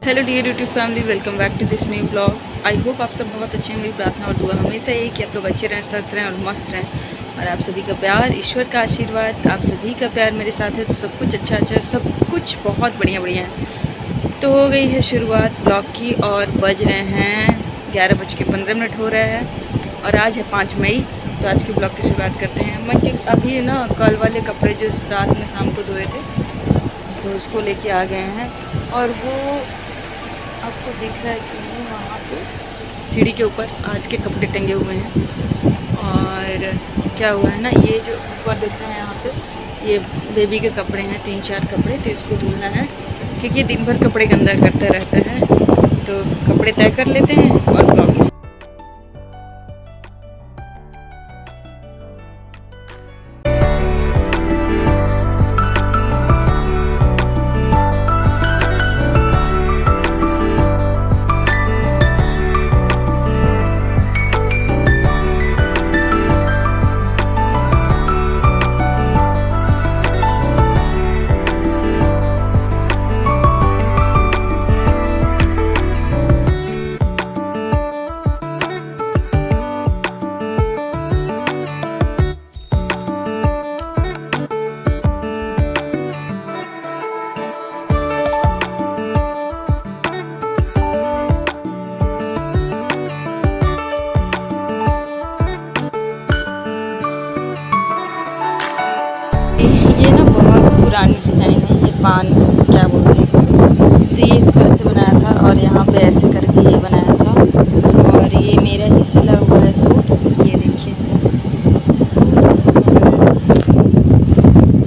Hello dear YouTube family, welcome back to this new blog. I hope आप सब बहुत अच्छे हैं। मेरी प्रार्थना और दुआ हमेशा यही कि आप लोग अच्छे रहें, स्वस्थ रहें और मस्त रहें। और आप सभी का प्यार, ईश्वर का आशीर्वाद, आप सभी का प्यार मेरे साथ है तो सब कुछ अच्छा अच्छा, सब कुछ बहुत बढ़िया बढ़िया है। तो हो गई है शुरुआत ब्लॉग की और बज रहे हैं 11:15 हो रहा है और आज है 5 मई। तो आज के ब्लॉग की शुरुआत करते हैं। मैं कि अभी ना कल वाले कपड़े जो रात में शाम को धोए थे तो उसको लेके आ गए हैं और वो आपको दिख रहा है कि नहीं, वहाँ पे सीढ़ी के ऊपर आज के कपड़े टंगे हुए हैं। और क्या हुआ है ना, ये जो ऊपर देखते हैं यहाँ पे ये बेबी के कपड़े हैं, 3-4 कपड़े, तो इसको धुलना है क्योंकि दिन भर कपड़े गंदा करता रहता है। तो कपड़े तय कर लेते हैं और ब्लॉग की ये ना बहुत पुरानी डिजाइन है। ये पान क्या बोलते हैं इसको, तो ये इसको ऐसे बनाया था और यहाँ पे ऐसे करके ये बनाया था। और ये मेरा ही सिला हुआ है सूट, ये देखिए सूट।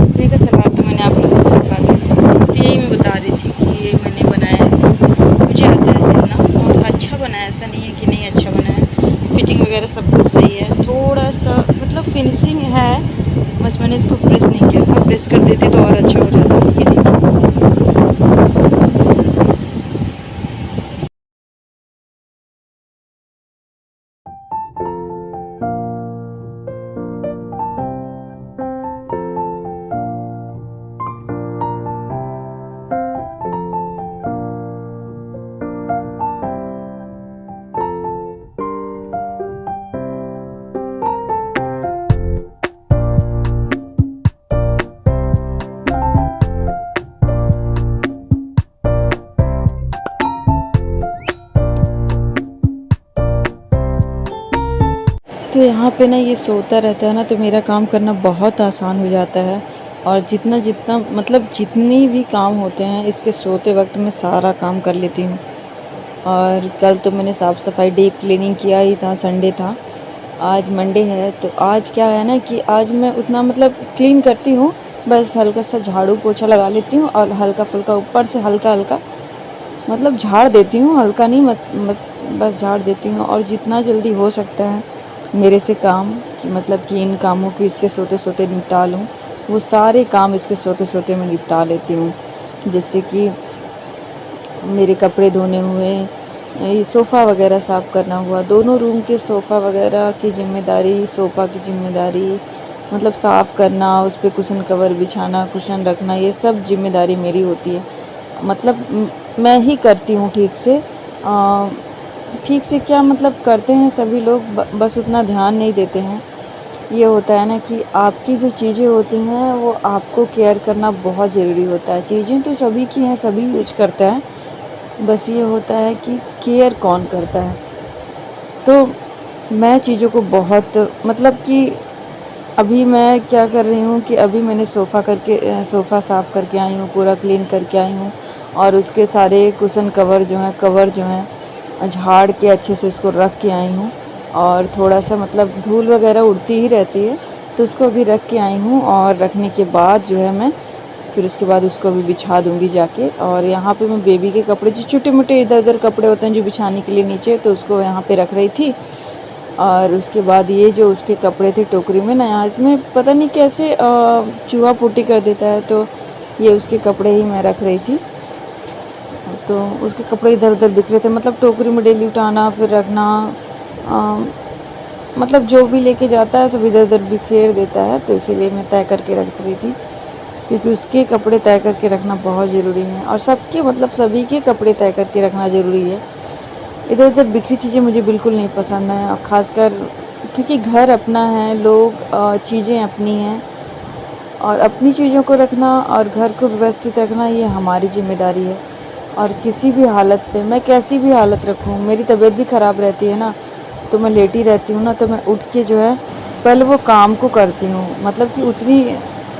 इसमें का सलवार तो मैंने आप लोगों को दिखा दी थी। तो यही मैं बता रही थी कि ये मैंने बनाया है सूट। मुझे आता है सिलना और अच्छा बनाया, ऐसा नहीं है कि नहीं अच्छा बनाया। फिटिंग वगैरह सब कुछ सही है, थोड़ा सा मतलब फिनिशिंग है, बस मैंने इसको प्रेस नहीं किया था। प्रेस कर देती तो और अच्छा हो जाता। ये देखिए तो यहाँ पे ना ये सोता रहता है ना, तो मेरा काम करना बहुत आसान हो जाता है। और जितना जितना मतलब जितनी भी काम होते हैं इसके सोते वक्त मैं सारा काम कर लेती हूँ। और कल तो मैंने साफ़ सफाई डीप क्लीनिंग किया ही था, संडे था। आज मंडे है तो आज क्या है ना कि आज मैं उतना मतलब क्लीन करती हूँ, बस हल्का सा झाड़ू पोछा लगा लेती हूँ और हल्का फुल्का ऊपर से हल्का हल्का मतलब झाड़ देती हूँ, हल्का नहीं बस झाड़ देती हूँ। और जितना जल्दी हो सकता है मेरे से काम कि मतलब कि इन कामों की इसके सोते सोते निपटा लूँ, वो सारे काम इसके सोते सोते मैं निपटा लेती हूँ। जैसे कि मेरे कपड़े धोने हुए, ये सोफ़ा वगैरह साफ़ करना हुआ, दोनों रूम के सोफ़ा वगैरह की ज़िम्मेदारी, सोफ़ा की ज़िम्मेदारी मतलब साफ़ करना, उस पे कुशन कवर बिछाना, कुशन रखना, ये सब ज़िम्मेदारी मेरी होती है। मतलब मैं ही करती हूँ ठीक से। ठीक से क्या मतलब करते हैं सभी लोग, बस उतना ध्यान नहीं देते हैं। ये होता है ना कि आपकी जो चीज़ें होती हैं वो आपको केयर करना बहुत ज़रूरी होता है। चीज़ें तो सभी की हैं, सभी यूज करता है, बस ये होता है कि केयर कौन करता है। तो मैं चीज़ों को बहुत मतलब कि अभी मैं क्या कर रही हूँ कि अभी मैंने सोफ़ा साफ़ करके आई हूँ, पूरा क्लीन करके आई हूँ। और उसके सारे कुशन कवर जो हैं झाड़ के अच्छे से उसको रख के आई हूँ। और थोड़ा सा मतलब धूल वगैरह उड़ती ही रहती है तो उसको अभी रख के आई हूँ। और रखने के बाद जो है मैं फिर उसके बाद उसको भी बिछा दूँगी जाके। और यहाँ पे मैं बेबी के कपड़े जो छोटे मोटे इधर उधर कपड़े होते हैं जो बिछाने के लिए नीचे, तो उसको यहाँ पे रख रही थी। और उसके बाद ये जो उसके कपड़े थे टोकरी में ना, यहाँ इसमें पता नहीं कैसे चूहा पोटी कर देता है, तो ये उसके कपड़े ही मैं रख रही थी। तो उसके कपड़े इधर उधर बिखरे थे, मतलब टोकरी में डेली उठाना फिर रखना, मतलब जो भी लेके जाता है सब इधर उधर बिखेर देता है, तो इसीलिए मैं तय करके रख रही थी। क्योंकि उसके कपड़े तय करके रखना बहुत ज़रूरी है और सबके मतलब सभी के कपड़े तय करके रखना ज़रूरी है। इधर-उधर बिखरी चीज़ें मुझे बिल्कुल नहीं पसंद हैं और ख़ासकर क्योंकि घर अपना है, लोग चीज़ें अपनी हैं और अपनी चीज़ों को रखना और घर को व्यवस्थित रखना ये हमारी ज़िम्मेदारी है। और किसी भी हालत पे मैं कैसी भी हालत रखूँ, मेरी तबीयत भी ख़राब रहती है ना, तो मैं लेटी रहती हूँ ना, तो मैं उठ के जो है पहले वो काम को करती हूँ। मतलब कि उतनी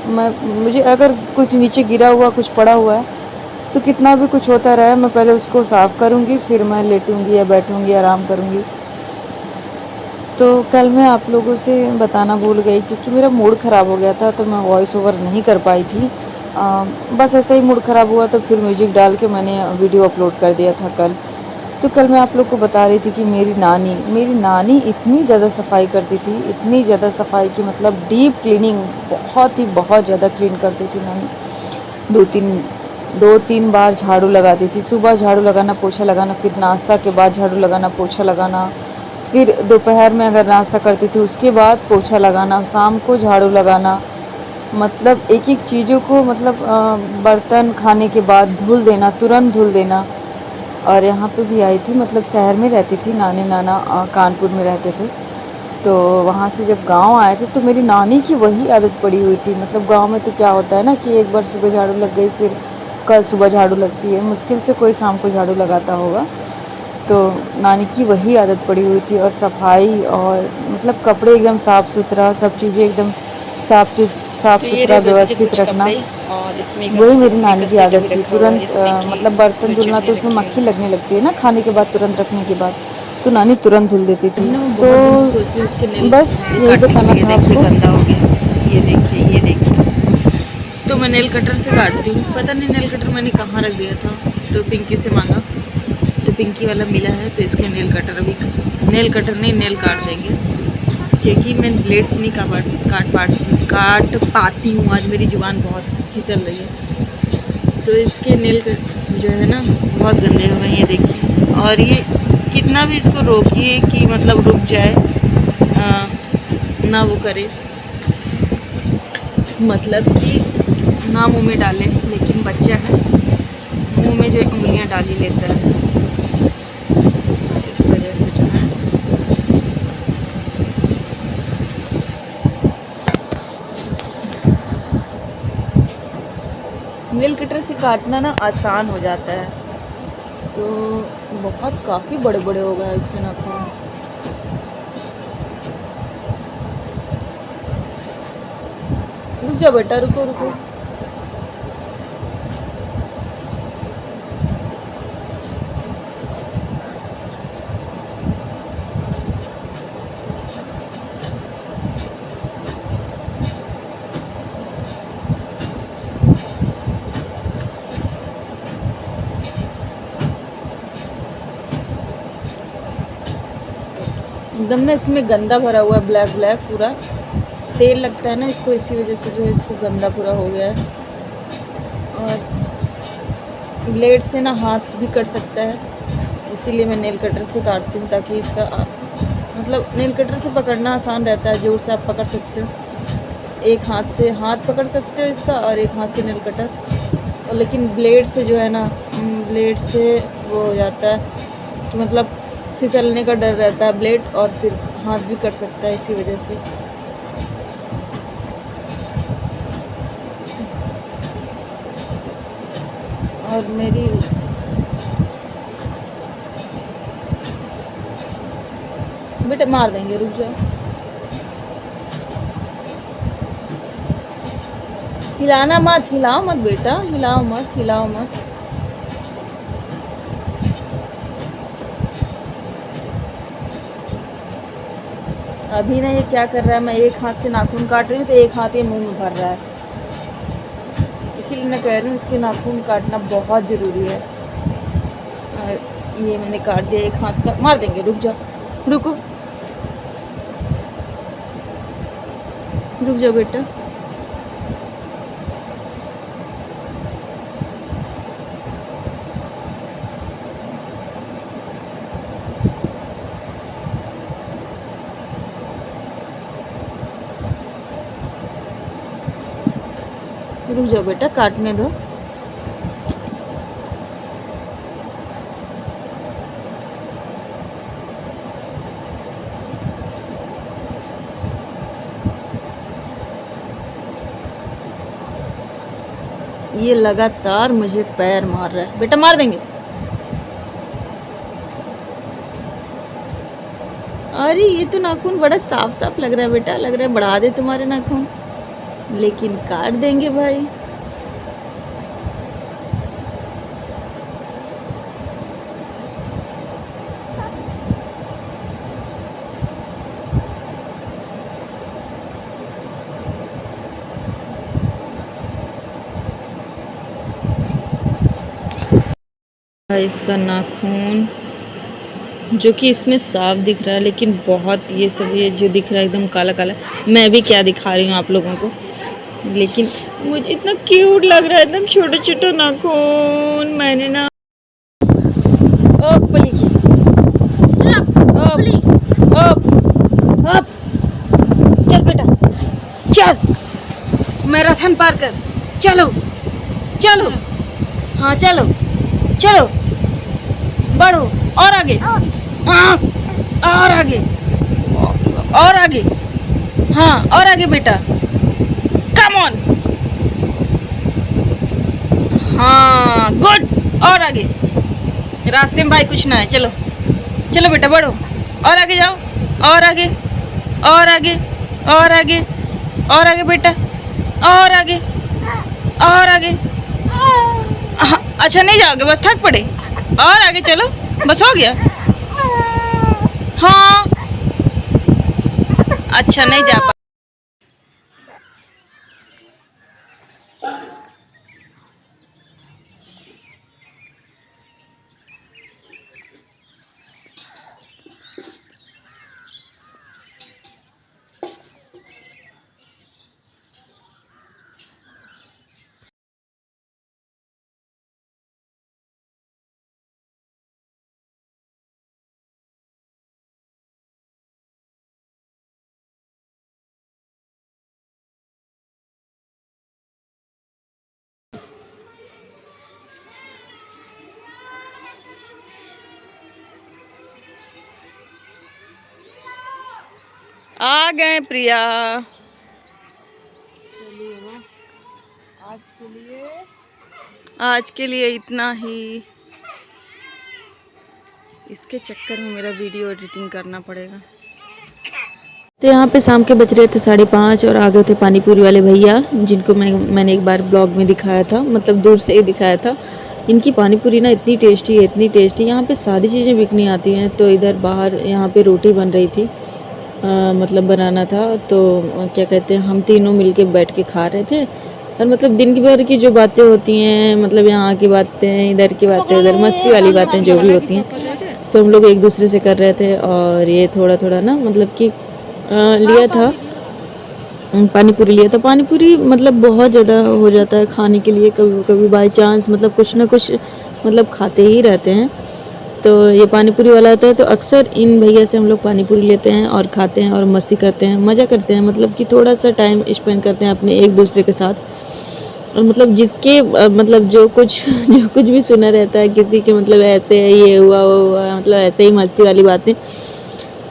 मैं मुझे अगर कुछ नीचे गिरा हुआ कुछ पड़ा हुआ है, तो कितना भी कुछ होता रहे मैं पहले उसको साफ़ करूँगी, फिर मैं लेटूँगी या बैठूँगी, आराम करूँगी। तो कल मैं आप लोगों से बताना भूल गई क्योंकि मेरा मूड ख़राब हो गया था, तो मैं वॉइस ओवर नहीं कर पाई थी। बस ऐसे ही मूड ख़राब हुआ तो फिर म्यूज़िक डाल के मैंने वीडियो अपलोड कर दिया था कल। तो कल मैं आप लोग को बता रही थी कि मेरी नानी इतनी ज़्यादा सफाई करती थी, इतनी ज़्यादा सफाई की मतलब डीप क्लीनिंग बहुत ही बहुत ज़्यादा क्लीन करती थी नानी। 2-3 2-3 बार झाड़ू लगाती थी, सुबह झाड़ू लगाना, पोछा लगाना, फिर नाश्ता के बाद झाड़ू लगाना, पोछा लगाना, फिर दोपहर में अगर नाश्ता करती थी उसके बाद पोछा लगाना, शाम को झाड़ू लगाना। मतलब एक-एक चीज़ों को मतलब बर्तन खाने के बाद धुल देना, तुरंत धुल देना। और यहाँ पे भी आई थी मतलब शहर में रहती थी नानी-नाना कानपुर में रहते थे। तो वहाँ से जब गाँव आए थे तो मेरी नानी की वही आदत पड़ी हुई थी। मतलब गाँव में तो क्या होता है ना कि एक बार सुबह झाड़ू लग गई फिर कल सुबह झाड़ू लगती है, मुश्किल से कोई शाम को झाड़ू लगाता होगा। तो नानी की वही आदत पड़ी हुई थी और सफाई और मतलब कपड़े एकदम साफ़-सुथरा, सब चीज़ें एकदम साफ़ सु तो ये साफ़-सुथरा रहे बेटे के व्यवस्थित कुछ रखना। कपड़े और वही मेरी इसमें नानी का की सेट भी आदत थी। रखा हुआ है, तुरंत इसमें की मतलब बर्तन जो धुलना तो चटनी उसमें रखी मक्खी हुई है। लगने लगती है ना खाने के बाद तुरंत रखने के बाद, तो नानी तुरंत धुल देती आज थी। ना मैं तो बहुत दिन से सोच रही हूँ उसके नेल बस यही काटने के बताना लिए। था देखिए आपको। गंदा हो गया, ये देखिए। तो मैं नेल कटर से काटती हूँ। पता नहीं नेल कटर मैंने कहाँ रख दिया था, तो पिंकी से मांगा तो पिंकी वाला मिला है। तो इसके नेल कटर अभी नेल कटर नहीं नेल काट देंगे, क्योंकि मैं ब्लेड से नहीं काट पाती हूँ। आज मेरी ज़ुबान बहुत फिसल रही है। तो इसके नेल जो है ना बहुत गंदे हो गए, ये देखिए। और ये कितना भी इसको रोकिए कि मतलब रुक जाए, ना वो करे, मतलब कि ना मुंह में डाले, लेकिन बच्चा है मुंह में जो उंगलियां डाल ही लेता है। इस वजह से जो है नेल कटर से काटना ना आसान हो जाता है। तो बहुत काफ़ी बड़े बड़े हो गए हैं इसके नाखून। रुक जा बेटा, रुको रुको। एकदम ना इसमें गंदा भरा हुआ है, ब्लैक ब्लैक पूरा तेल लगता है ना इसको, इसी वजह से जो है इसको गंदा पूरा हो गया है। और ब्लेड से ना हाथ भी कट सकता है, इसीलिए मैं नेल कटर से काटती हूँ, ताकि इसका मतलब नेल कटर से पकड़ना आसान रहता है, जोर से आप पकड़ सकते हो। एक हाथ से हाथ पकड़ सकते हो इसका और एक हाथ से नेल कटर। और लेकिन ब्लेड से जो है ना, ब्लेड से वो हो जाता है कि मतलब फिसलने का डर रहता है ब्लेड, और फिर हाथ भी कट सकता है इसी वजह से। और मेरी बेटा मार देंगे, रुक जाओ। हिलाना मत, हिलाओ मत बेटा, हिलाओ मत, हिलाओ मत। अभी ना ये क्या कर रहा है, मैं एक हाथ से नाखून काट रही हूँ तो एक हाथ ये मुंह में भर रहा है। इसीलिए मैं कह रही हूँ इसके नाखून काटना बहुत ज़रूरी है। और ये मैंने काट दिया एक हाथ का। मार देंगे, रुक जाओ, रुको, रुक जाओ बेटा। रुक जाओ बेटा, काटने दो। ये लगातार मुझे पैर मार रहा है बेटा, मार देंगे। अरे ये तो नाखून बड़ा साफ साफ लग रहा है बेटा, लग रहा है बढ़ा दे तुम्हारे नाखून, लेकिन काट देंगे भाई। इसका नाखून जो कि इसमें साफ दिख रहा है, लेकिन बहुत ये सब ये जो दिख रहा है एकदम काला काला। मैं भी क्या दिखा रही हूँ आप लोगों को, लेकिन मुझे इतना क्यूट लग रहा है, एकदम छोटे छोटे नाखून। मैंने ना चल बेटा चल, मैराथन पार कर, चलो चलो, हाँ चलो चलो, बढ़ो और आगे, हाँ और आगे, और आगे, हाँ और आगे बेटा, कम ऑन, हाँ गुड, और आगे। रास्ते में भाई कुछ ना है, चलो चलो बेटा बढ़ो, और आगे जाओ, और आगे, और आगे, और आगे, और आगे बेटा, और आगे, और आगे। हाँ, अच्छा नहीं जाओगे, बस थक पड़े, और आगे चलो, बस हो गया। हाँ अच्छा नहीं जा पा। आ गए प्रिया। आज के लिए इतना ही। इसके चक्कर में मेरा वीडियो एडिटिंग करना पड़ेगा। तो यहाँ पे शाम के बज रहे थे 5:30 और आ गए थे पानीपुरी वाले भैया, जिनको मैंने एक बार ब्लॉग में दिखाया था, मतलब दूर से ही दिखाया था। इनकी पानीपुरी ना इतनी टेस्टी है, इतनी टेस्टी। यहाँ पे सारी चीज़ें बिकनी आती हैं। तो इधर बाहर यहाँ पे रोटी बन रही थी, मतलब बनाना था। तो क्या कहते हैं, हम तीनों मिलके बैठ के खा रहे थे। और मतलब दिन भर की जो बातें होती हैं, मतलब यहाँ की बातें, इधर की बातें, उधर मस्ती वाली बातें जो भी होती हैं, तो हम लोग एक दूसरे से कर रहे थे। और ये थोड़ा थोड़ा ना मतलब कि लिया था, पानीपुरी लिया था। पानीपुरी मतलब बहुत ज़्यादा हो जाता है खाने के लिए, कभी कभी बाई चांस मतलब कुछ ना कुछ मतलब खाते ही रहते हैं। तो ये पानीपुरी वाला आता है, तो अक्सर इन भैया से हम लोग पानीपुरी लेते हैं और खाते हैं और मस्ती करते हैं, मज़ा करते हैं। मतलब कि थोड़ा सा टाइम स्पेंड करते हैं अपने एक दूसरे के साथ। और मतलब जिसके मतलब जो कुछ भी सुना रहता है किसी के, मतलब ऐसे ये हुआ वो हुआ, मतलब ऐसे ही मस्ती वाली बातें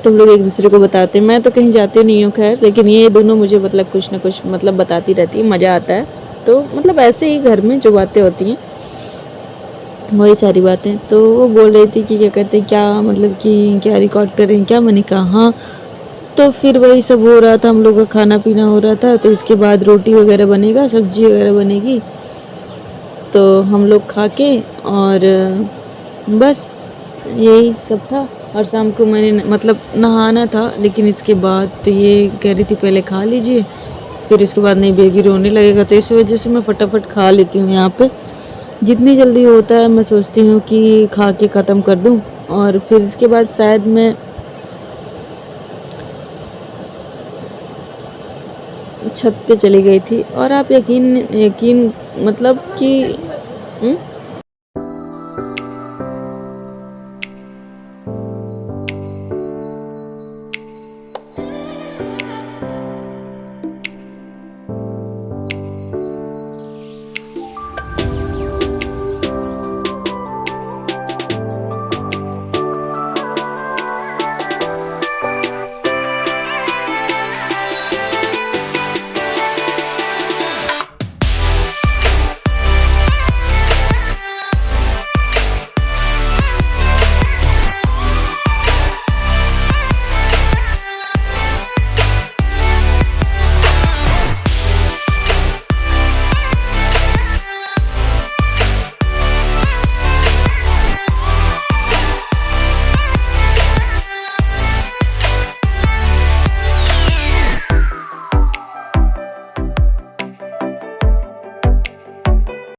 तो हम लोग एक दूसरे को बताते हैं। मैं तो कहीं जाती नहीं हूँ खैर, लेकिन ये दोनों मुझे मतलब कुछ ना कुछ मतलब बताती रहती है, मज़ा आता है। तो मतलब ऐसे ही घर में जो बातें होती हैं वही सारी बातें। तो वो बोल रही थी कि क्या कहते हैं, क्या मतलब कि क्या रिकॉर्ड कर रही हैं क्या, मैंने कहा हाँ। तो फिर वही सब हो रहा था, हम लोग का खाना पीना हो रहा था। तो इसके बाद रोटी वगैरह बनेगा, सब्जी वगैरह बनेगी, तो हम लोग खा के और बस यही सब था। और शाम को मैंने मतलब नहाना था, लेकिन इसके बाद तो ये कह रही थी पहले खा लीजिए, फिर इसके बाद नहीं बेबी रोने लगेगा। तो इस वजह से मैं फटाफट खा लेती हूँ। यहाँ पे जितनी जल्दी होता है मैं सोचती हूँ कि खा के ख़त्म कर दूँ, और फिर इसके बाद शायद मैं छत पे चली गई थी। और आप यकीन मतलब कि